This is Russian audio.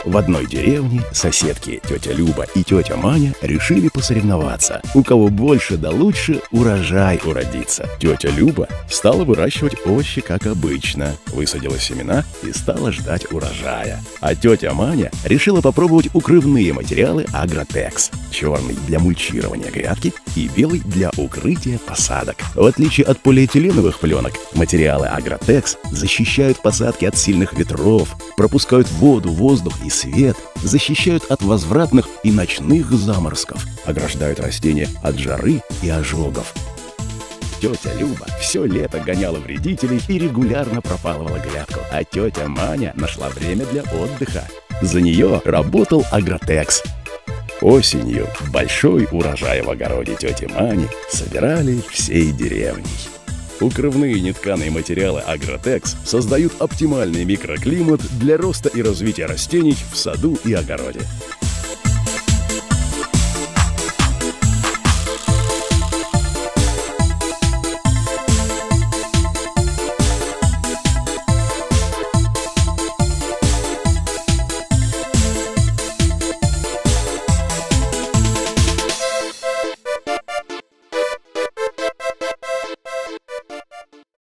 В одной деревне соседки тетя Люба и тетя Маня решили посоревноваться, у кого больше да лучше урожай уродится. Тетя Люба стала выращивать овощи, как обычно, высадила семена и стала ждать урожая. А тетя Маня решила попробовать укрывные материалы Агротекс. Черный для мульчирования грядки и белый для укрытия посадок. В отличие от полиэтиленовых пленок, материалы Агротекс защищают посадки от сильных ветров, пропускают воду, воздух и свет, защищают от возвратных и ночных заморозков, ограждают растения от жары и ожогов. Тетя Люба все лето гоняла вредителей и регулярно пропалывала грядку, а тетя Маня нашла время для отдыха. За нее работал Агротекс. Осенью большой урожай в огороде тети Мани собирали всей деревней. Укрывные нетканые материалы Агротекс создают оптимальный микроклимат для роста и развития растений в саду и огороде.